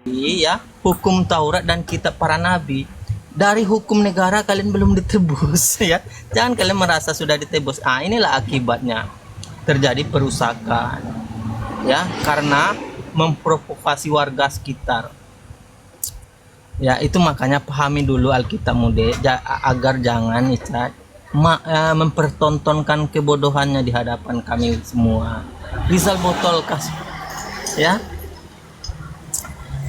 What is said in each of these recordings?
ya, hukum Taurat dan kitab para nabi. Dari hukum negara kalian belum ditebus ya. Jangan kalian merasa sudah ditebus. Inilah akibatnya. Terjadi perusakan. Ya, karena memprovokasi warga sekitar. Ya, itu makanya pahami dulu Alkitabmu deh, agar jangan mempertontonkan kebodohannya di hadapan kami semua. Rizal Botol kasih ya.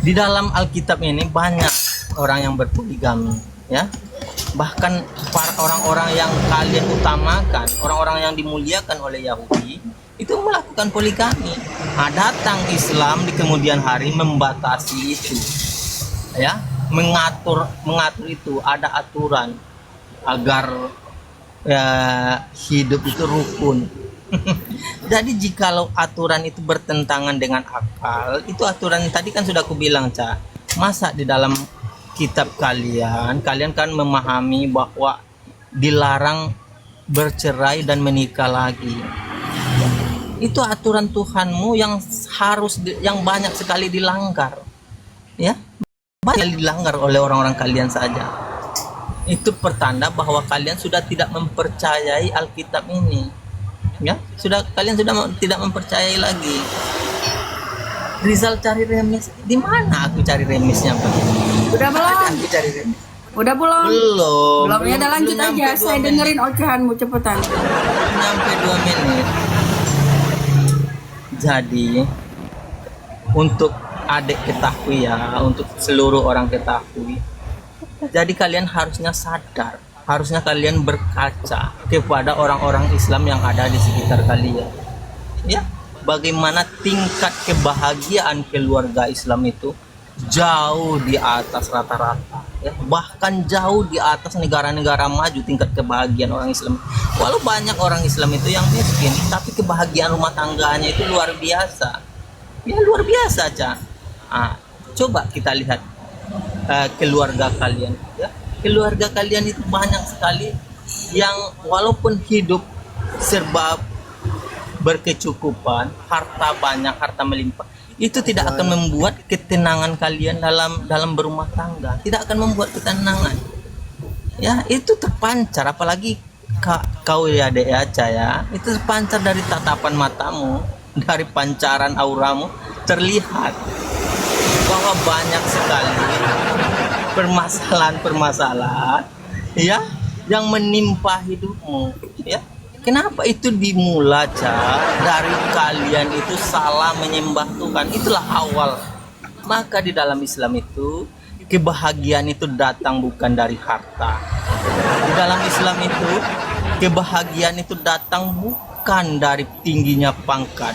Di dalam Alkitab ini banyak orang yang berpoligami ya. Bahkan para orang-orang yang kalian utamakan, orang-orang yang dimuliakan oleh Yahudi itu melakukan poligami. Datang Islam di kemudian hari membatasi itu. Ya, mengatur itu, ada aturan agar ya, hidup itu rukun. Jadi jikalau aturan itu bertentangan dengan akal, itu aturan tadi kan sudah aku bilang, masa di dalam kitab kalian kan memahami bahwa dilarang bercerai dan menikah lagi. Itu aturan Tuhanmu yang yang banyak sekali dilanggar. Ya, banyak dilanggar oleh orang-orang kalian saja. Itu pertanda bahwa kalian sudah tidak mempercayai Alkitab ini. Ya, kalian sudah tidak mempercayai lagi. Rizal cari remis, di mana aku cari remisnya, Pak? Udah belum? Aku cari remis. Udah belum? Belum. Ya udah lanjut aja. Saya dengerin ocehanmu cepetan. Nyampe 2 menit. Jadi untuk adik ketahui ya, untuk seluruh orang ketahui. Jadi kalian harusnya sadar. Harusnya kalian berkaca kepada orang-orang Islam yang ada di sekitar kalian. Ya, bagaimana tingkat kebahagiaan keluarga Islam itu jauh di atas rata-rata. Ya, bahkan jauh di atas negara-negara maju tingkat kebahagiaan orang Islam. Walau banyak orang Islam itu yang miskin, tapi kebahagiaan rumah tangganya itu luar biasa. Ya, luar biasa, coba kita lihat keluarga kalian. Ya, keluarga kalian itu banyak sekali yang walaupun hidup serba berkecukupan, harta banyak, harta melimpah, itu tidak akan membuat ketenangan kalian dalam berumah tangga, tidak akan membuat ketenangan. Ya, itu terpancar, apalagi kau ya Dek ya, itu terpancar dari tatapan matamu, dari pancaran auramu terlihat bahwa banyak sekali permasalahan ya yang menimpa hidupmu. Ya, kenapa itu dimulai dari kalian itu salah menyembah Tuhan. Itulah awal. Maka di dalam Islam itu kebahagiaan itu datang bukan dari harta. Di dalam Islam itu kebahagiaan itu datang bukan dari tingginya pangkat.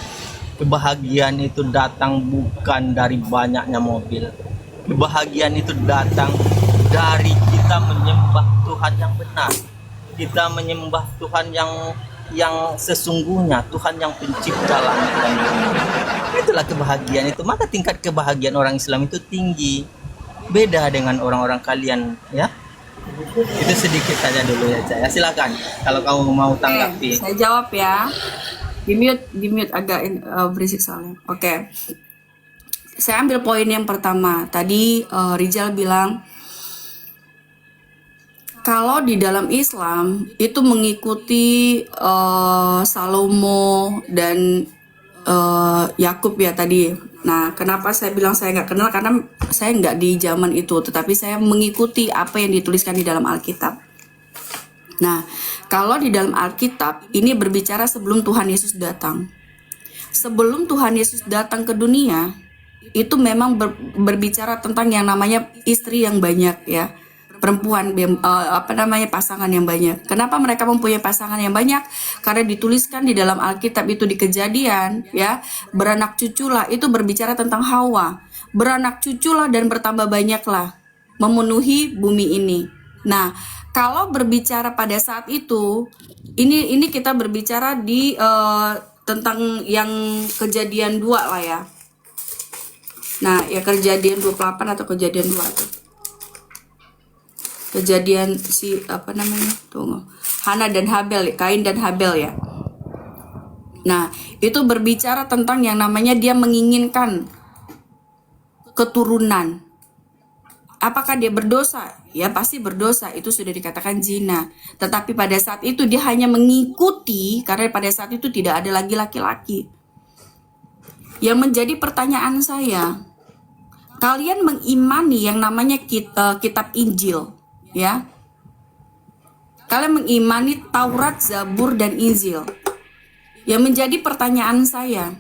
Kebahagiaan itu datang bukan dari banyaknya mobil. Kebahagiaan itu datang dari kita menyembah Tuhan yang benar. Kita menyembah Tuhan yang sesungguhnya, Tuhan yang pencipta langit dan bumi. Itulah kebahagiaan itu. Maka tingkat kebahagiaan orang Islam itu tinggi. Beda dengan orang-orang kalian, ya. Itu sedikit saja dulu ya, Caya. Silakan kalau kamu mau tanggapi. Saya jawab ya. Di mute agak berisik soalnya. Oke. Saya ambil poin yang pertama. Tadi Rizal bilang kalau di dalam Islam itu mengikuti Salomo dan Yakub ya tadi. Nah, kenapa saya bilang saya nggak kenal? Karena saya nggak di zaman itu, tetapi saya mengikuti apa yang dituliskan di dalam Alkitab. Nah, kalau di dalam Alkitab ini berbicara sebelum Tuhan Yesus datang. Sebelum Tuhan Yesus datang ke dunia, itu memang berbicara tentang yang namanya istri yang banyak ya, perempuan pasangan yang banyak. Kenapa mereka mempunyai pasangan yang banyak? Karena dituliskan di dalam Alkitab itu di Kejadian ya, beranak cuculah, itu berbicara tentang Hawa. Beranak cuculah dan bertambah banyaklah, memenuhi bumi ini. Nah, kalau berbicara pada saat itu, ini kita berbicara di tentang yang Kejadian 2 lah ya. Nah, ya Kejadian 28 atau Kejadian 2 itu. Kejadian Tunggu. Hana dan Habel, Kain dan Habel ya. Nah, itu berbicara tentang yang namanya dia menginginkan keturunan. Apakah dia berdosa? Ya pasti berdosa, itu sudah dikatakan zina. Tetapi pada saat itu dia hanya mengikuti, karena pada saat itu tidak ada lagi laki-laki. Yang menjadi pertanyaan saya, kalian mengimani yang namanya kitab Injil, ya? Kalian mengimani Taurat, Zabur, dan Injil. Yang menjadi pertanyaan saya,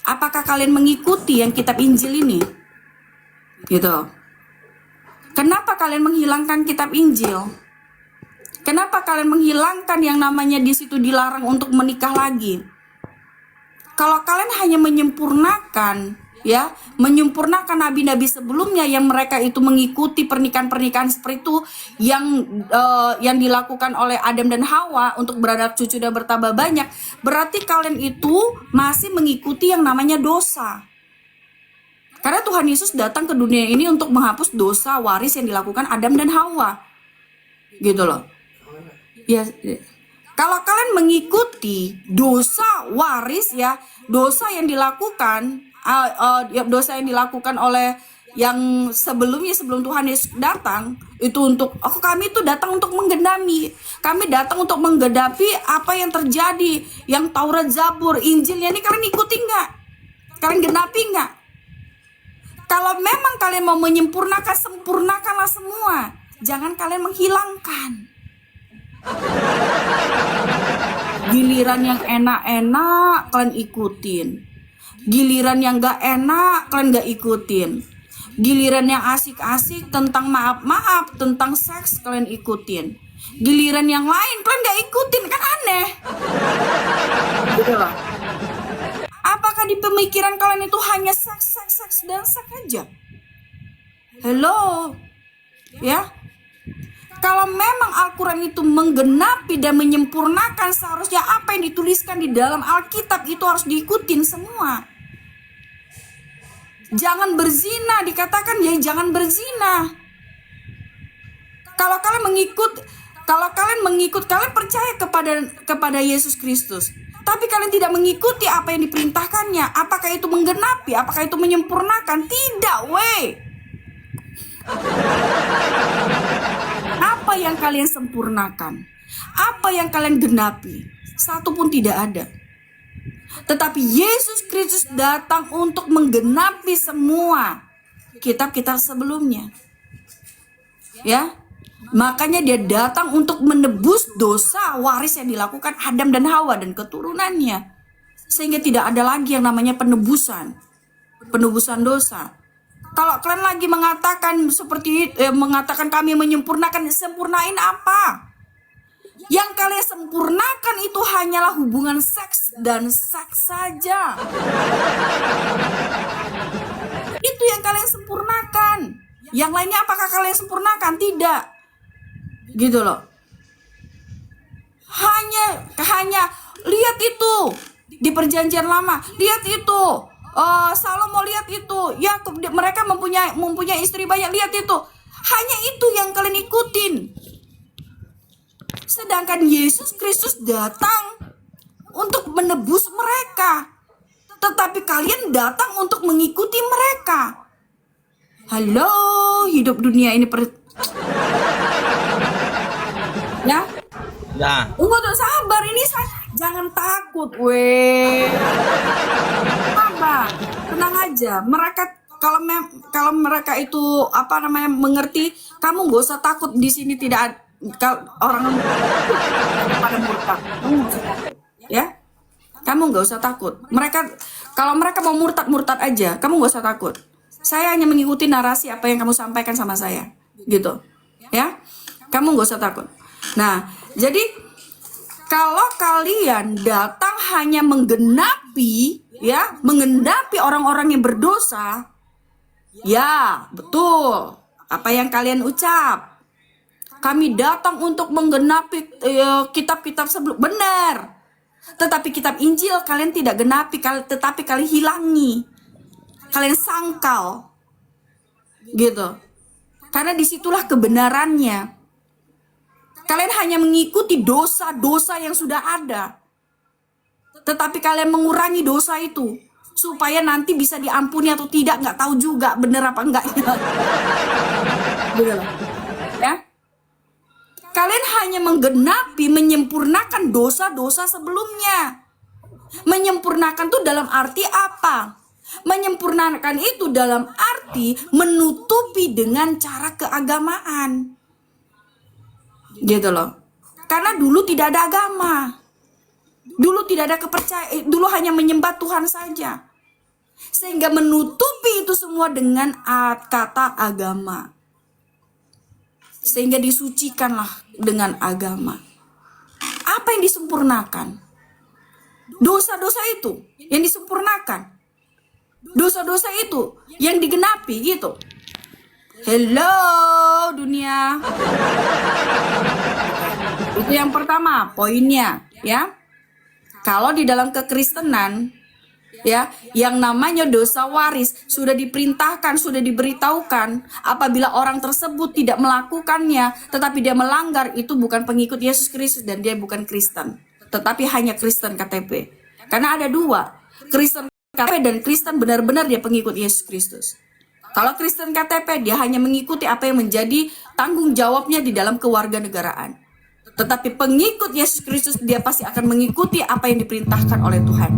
apakah kalian mengikuti yang kitab Injil ini? Gitu. Kenapa kalian menghilangkan kitab Injil? Kenapa kalian menghilangkan yang namanya di situ dilarang untuk menikah lagi? Kalau kalian hanya menyempurnakan, ya, menyempurnakan nabi-nabi sebelumnya yang mereka itu mengikuti pernikahan-pernikahan seperti itu yang dilakukan oleh Adam dan Hawa untuk beranak cucu dan bertambah banyak, berarti kalian itu masih mengikuti yang namanya dosa. Karena Tuhan Yesus datang ke dunia ini untuk menghapus dosa waris yang dilakukan Adam dan Hawa. Gitu loh. Ya, kalau kalian mengikuti dosa waris, ya, dosa yang dilakukan dosa yang dilakukan oleh yang sebelumnya, sebelum Tuhan Yesus datang, itu untuk kami itu datang untuk menggenapi. Kami datang untuk menggenapi apa yang terjadi, yang Taurat, Zabur, Injilnya ini kalian ikuti nggak? Kalian genapi nggak? Kalau memang kalian mau menyempurnakan, sempurnakanlah semua. Jangan kalian menghilangkan. Giliran yang enak-enak kalian ikutin. Giliran yang gak enak kalian gak ikutin. Giliran yang asik-asik tentang maaf-maaf, tentang seks kalian ikutin. Giliran yang lain kalian gak ikutin, kan aneh. Gitu loh. Apakah di pemikiran kalian itu hanya seks dan seks aja? Hello, ya? Kalau memang Al-Quran itu menggenapi dan menyempurnakan, seharusnya apa yang dituliskan di dalam Alkitab itu harus diikutin semua. Jangan berzina, dikatakan ya jangan berzina. Kalau kalian mengikut, kalian percaya kepada Yesus Kristus, tapi kalian tidak mengikuti apa yang diperintahkannya. Apakah itu menggenapi? Apakah itu menyempurnakan? Tidak, weh. Apa yang kalian sempurnakan? Apa yang kalian genapi? Satu pun tidak ada. Tetapi Yesus Kristus datang untuk menggenapi semua kitab-kitab sebelumnya. Ya. Makanya dia datang untuk menebus dosa waris yang dilakukan Adam dan Hawa dan keturunannya. Sehingga tidak ada lagi yang namanya penebusan dosa. Kalau kalian lagi mengatakan mengatakan kami menyempurnakan, sempurnain apa? Yang kalian sempurnakan itu hanyalah hubungan seks dan seks saja. Itu yang kalian sempurnakan. Yang lainnya apakah kalian sempurnakan? Tidak. Gitu loh. Hanya lihat itu di perjanjian lama, lihat itu Salomo, lihat itu Yakub, mereka mempunyai istri banyak, lihat itu. Hanya itu yang kalian ikutin. Sedangkan Yesus Kristus datang untuk menebus mereka, tetapi kalian datang untuk mengikuti mereka. Halo, hidup dunia ini ya? Ya. Tuh sabar, ini jangan takut, weh. Sabar, tenang aja. Mereka kalau mereka itu mengerti, kamu gak usah takut. Di sini tidak ada orang pada murtad. Kamu gak usah takut, ya? Kamu gak usah takut. Kalau mereka mau murtad aja, kamu gak usah takut. Saya hanya mengikuti narasi apa yang kamu sampaikan sama saya, gitu, ya? Kamu gak usah takut. Nah, jadi kalau kalian datang hanya menggenapi orang-orang yang berdosa, ya betul apa yang kalian ucap. Kami datang untuk menggenapi kitab-kitab sebelum, benar. Tetapi kitab Injil kalian tidak genapi, tetapi kalian hilangi, kalian sangkal, gitu. Karena disitulah kebenarannya. Kalian hanya mengikuti dosa-dosa yang sudah ada, tetapi kalian mengurangi dosa itu. supaya nanti bisa diampuni atau tidak, nggak tahu juga bener apa enggak. Gitu loh. Ya. Kalian hanya menggenapi, menyempurnakan dosa-dosa sebelumnya. Menyempurnakan itu dalam arti apa? Menyempurnakan itu dalam arti menutupi dengan cara keagamaan. Gitu loh. Karena dulu tidak ada agama. Dulu tidak ada kepercayaan, dulu hanya menyembah Tuhan saja. Sehingga menutupi itu semua dengan kata agama. Sehingga disucikanlah dengan agama. Apa yang disempurnakan? Dosa-dosa itu yang disempurnakan. Dosa-dosa itu yang digenapi gitu. Hello dunia. Itu yang pertama poinnya ya. Kalau di dalam kekristenan ya, yang namanya dosa waris sudah diperintahkan, sudah diberitahukan, apabila orang tersebut tidak melakukannya tetapi dia melanggar, itu bukan pengikut Yesus Kristus dan dia bukan Kristen, tetapi hanya Kristen KTP. Karena ada dua, Kristen KTP dan Kristen benar-benar dia pengikut Yesus Kristus. Kalau Kristen KTP dia hanya mengikuti apa yang menjadi tanggung jawabnya di dalam kewarganegaraan. Tetapi pengikut Yesus Kristus dia pasti akan mengikuti apa yang diperintahkan oleh Tuhan.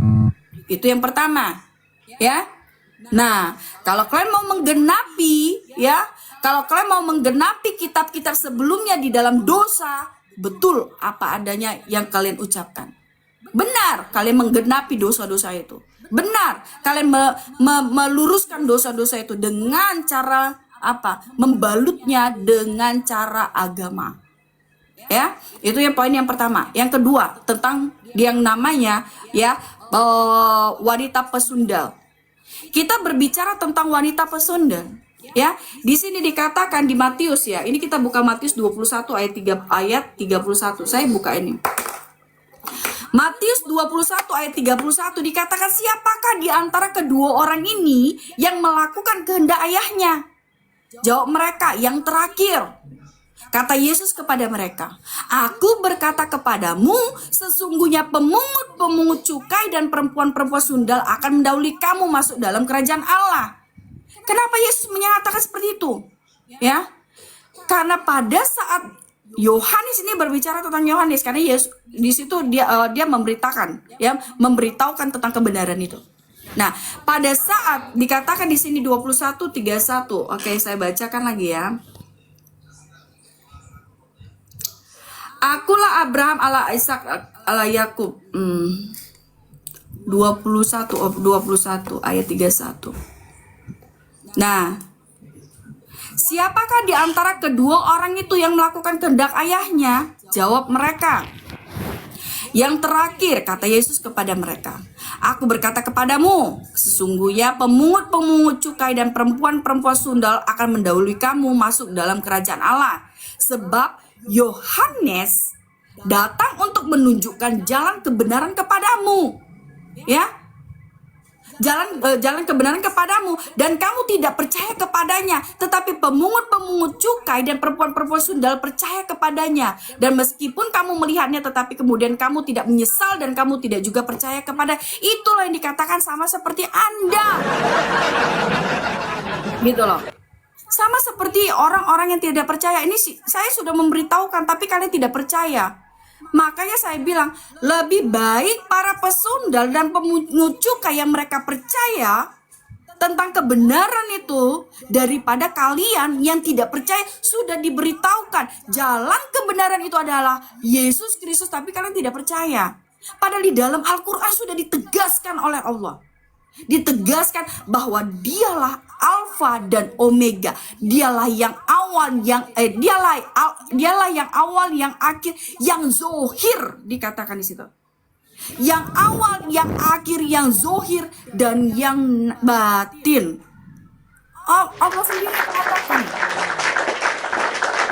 Itu yang pertama, ya. Nah, kalau kalian mau menggenapi, ya, kalau kalian mau menggenapi kitab-kitab sebelumnya di dalam dosa, betul apa adanya yang kalian ucapkan. Benar, kalian menggenapi dosa-dosa itu. Benar, kalian meluruskan dosa-dosa itu dengan cara apa? Membalutnya dengan cara agama. Ya, itu yang poin yang pertama. Yang kedua, tentang yang namanya ya wanita pesundal. Kita berbicara tentang wanita pesundal. Ya, di sini dikatakan di Matius ya. Ini kita buka Matius 21 ayat 31. Saya buka ini. Matius 21 ayat 31 dikatakan, siapakah di antara kedua orang ini yang melakukan kehendak ayahnya? Jawab mereka, yang terakhir. Kata Yesus kepada mereka, aku berkata kepadamu, sesungguhnya pemungut-pemungut cukai dan perempuan-perempuan sundal akan mendahului kamu masuk dalam kerajaan Allah. Kenapa Yesus menyatakan seperti itu? Ya, karena pada saat Yohanes ini berbicara tentang Yohanes, karena Yesus di situ dia memberitakan, ya, memberitahukan tentang kebenaran itu. Nah, pada saat dikatakan di sini 21:31, oke, saya bacakan lagi ya. Akulah Abraham, Allah Ishak, Allah Yakub. 21 ayat 31. Nah, siapakah di antara kedua orang itu yang melakukan kehendak ayahnya? Jawab mereka. Yang terakhir, kata Yesus kepada mereka, aku berkata kepadamu, sesungguhnya pemungut-pemungut cukai dan perempuan-perempuan sundal akan mendahului kamu masuk dalam kerajaan Allah. Sebab Yohanes datang untuk menunjukkan jalan kebenaran kepadamu, ya, jalan kebenaran kepadamu, dan kamu tidak percaya kepadanya. Tetapi pemungut-pemungut cukai dan perempuan-perempuan sundal percaya kepadanya. Dan meskipun kamu melihatnya, tetapi kemudian kamu tidak menyesal dan kamu tidak juga percaya kepada. Itulah yang dikatakan sama seperti Anda, gitu loh. Sama seperti orang-orang yang tidak percaya. Ini saya sudah memberitahukan, tapi kalian tidak percaya. Makanya saya bilang, lebih baik para pesundal dan pemungut cukai yang mereka percaya tentang kebenaran itu, daripada kalian yang tidak percaya. Sudah diberitahukan, jalan kebenaran itu adalah Yesus Kristus, tapi kalian tidak percaya. Padahal di dalam Al-Quran sudah ditegaskan oleh Allah. Ditegaskan bahwa dialah Alfa dan Omega, dialah yang awal, dialah yang awal, yang akhir, yang zohir, dikatakan di situ. Yang awal, yang akhir, yang zohir, dan yang batin. Allah sendiri mengatakan.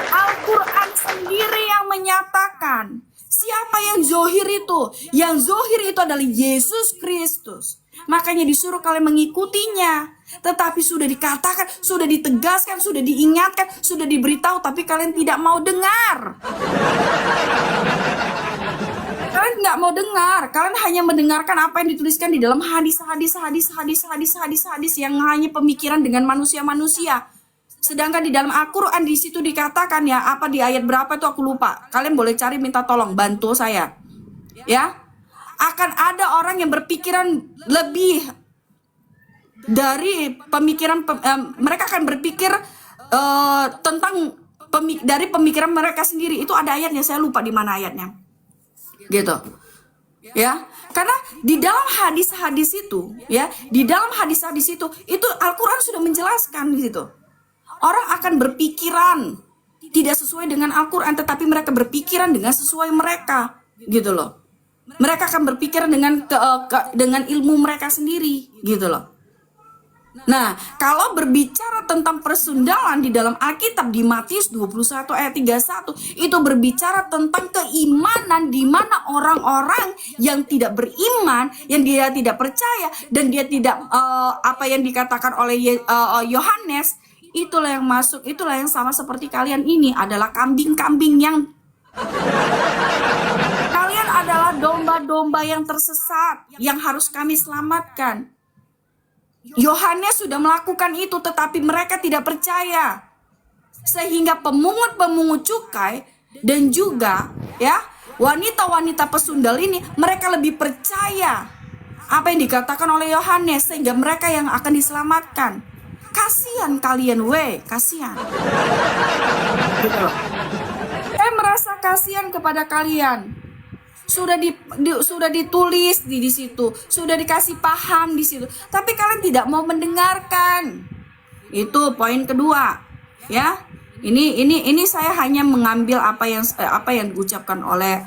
Al-Quran sendiri yang menyatakan. Siapa yang zohir itu? Yang zohir itu adalah Yesus Kristus. Makanya disuruh kalian mengikutinya. Tetapi sudah dikatakan, sudah ditegaskan, sudah diingatkan, sudah diberitahu, tapi kalian tidak mau dengar. Kalian nggak mau dengar, kalian hanya mendengarkan apa yang dituliskan di dalam hadis yang hanya pemikiran dengan manusia-manusia. Sedangkan di dalam Al-Quran di situ dikatakan ya, apa di ayat berapa itu aku lupa. Kalian boleh cari, minta tolong bantu saya. Ya, akan ada orang yang berpikiran lebih dari pemikiran, mereka akan berpikir tentang dari pemikiran mereka sendiri. Itu ada ayatnya, saya lupa di mana ayatnya. Gitu. Ya, karena di dalam hadis-hadis itu, ya, di dalam hadis-hadis itu Al-Quran sudah menjelaskan di situ. Orang akan berpikiran tidak sesuai dengan Al-Quran, tetapi mereka berpikiran dengan sesuai mereka, gitu loh. Mereka akan berpikir dengan ilmu mereka sendiri, gitu loh. Nah, kalau berbicara tentang persundalan di dalam Alkitab di Matius 21 ayat 31, itu berbicara tentang keimanan di mana orang-orang yang tidak beriman, yang dia tidak percaya dan dia tidak apa yang dikatakan oleh Yohanes, itulah yang masuk, itulah yang sama seperti kalian ini adalah kambing-kambing yang kalian adalah domba-domba yang tersesat yang harus kami selamatkan. Yohanes sudah melakukan itu, tetapi mereka tidak percaya. Sehingga pemungut-pemungut cukai dan juga ya wanita-wanita pesundal ini, mereka lebih percaya apa yang dikatakan oleh Yohanes, sehingga mereka yang akan diselamatkan. Kasihan kalian, kasihan. Saya merasa kasihan kepada kalian. Sudah ditulis di situ, sudah dikasih paham di situ, tapi kalian tidak mau mendengarkan. Itu poin kedua, ya. Ini saya hanya mengambil apa yang diucapkan oleh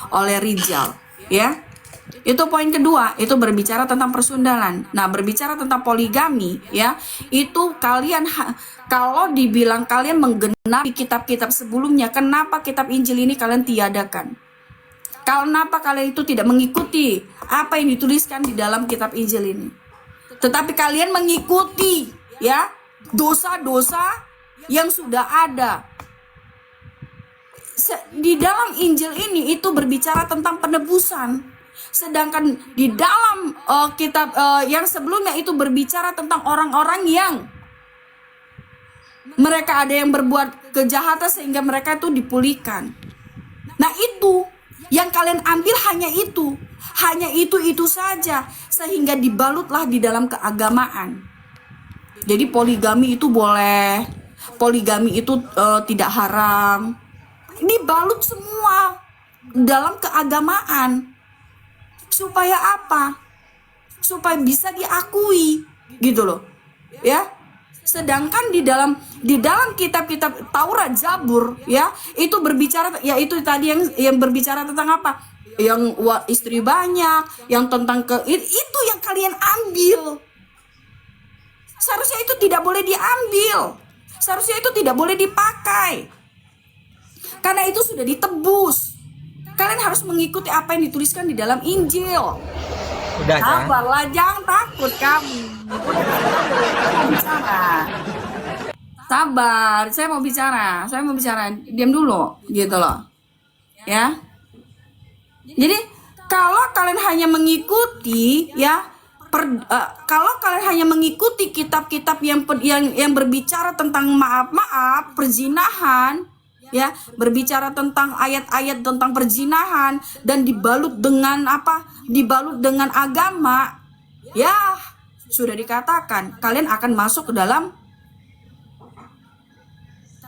oleh Rijal, ya. Itu poin kedua, itu berbicara tentang persundalan. Nah, berbicara tentang poligami, ya, itu kalian kalau dibilang kalian menggenapi kitab-kitab sebelumnya, kenapa kitab Injil ini kalian tiadakan? Kenapa kalian itu tidak mengikuti apa yang dituliskan di dalam kitab Injil ini? Tetapi kalian mengikuti, ya, dosa-dosa yang sudah ada. Di dalam Injil ini itu berbicara tentang penebusan. Sedangkan di dalam kitab yang sebelumnya itu berbicara tentang orang-orang yang mereka ada yang berbuat kejahatan sehingga mereka itu dipulihkan. Nah, itu yang kalian ambil hanya itu saja, sehingga dibalutlah di dalam keagamaan. Jadi poligami itu boleh, poligami itu tidak haram, dibalut semua dalam keagamaan. Supaya apa? Supaya bisa diakui, gitu loh, ya. Sedangkan di dalam kitab-kitab Taurat, Zabur, ya, itu berbicara, ya, itu tadi yang berbicara tentang apa? Yang istri banyak, yang tentang itu yang kalian ambil. Seharusnya itu tidak boleh diambil. Seharusnya itu tidak boleh dipakai. Karena itu sudah ditebus. Kalian harus mengikuti apa yang dituliskan di dalam Injil. Udah, sabarlah, jangan takut kamu. Saya mau bicara. Sabar, saya mau bicara. Diam dulu, gitu loh. Ya. Jadi kalau kalian hanya mengikuti, ya, kalau kalian hanya mengikuti kitab-kitab yang berbicara tentang maaf, perzinahan, ya, berbicara tentang ayat-ayat tentang perzinahan dan dibalut dengan apa? Dibalut dengan agama. Ya, sudah dikatakan kalian akan masuk ke dalam,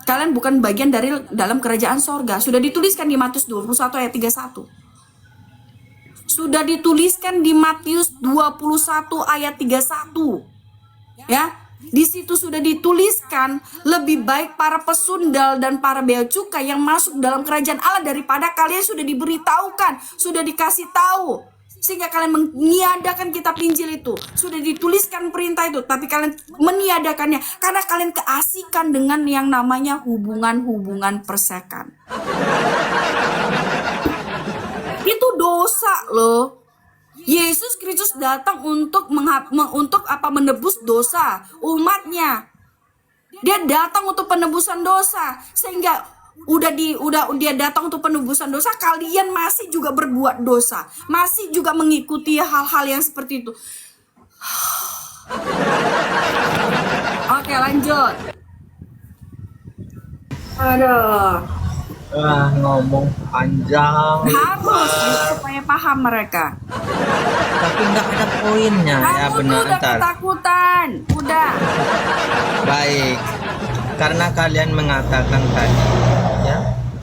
kalian bukan bagian dari dalam kerajaan sorga. Sudah dituliskan di Matius 21 ayat 31. Sudah dituliskan di Matius 21 ayat 31. Ya. Di situ sudah dituliskan lebih baik para pesundal dan para bea cukai yang masuk dalam kerajaan Allah daripada kalian. Sudah diberitahukan, sudah dikasih tahu, sehingga kalian meniadakan kitab Injil itu. Sudah dituliskan perintah itu, tapi kalian meniadakannya karena kalian keasikan dengan yang namanya hubungan persekan. Itu dosa loh. Yesus Kristus datang untuk menebus dosa umatnya. Dia datang untuk penebusan dosa, sehingga udah dia datang untuk penebusan dosa, kalian masih juga berbuat dosa, masih juga mengikuti hal-hal yang seperti itu. Oke, lanjut. Aduh, Ngomong panjang. harus supaya paham mereka. Tapi nggak ada poinnya. Ya Kamu tuh benar, udah ntar. ketakutan, udah. Baik. Karena kalian mengatakan tadi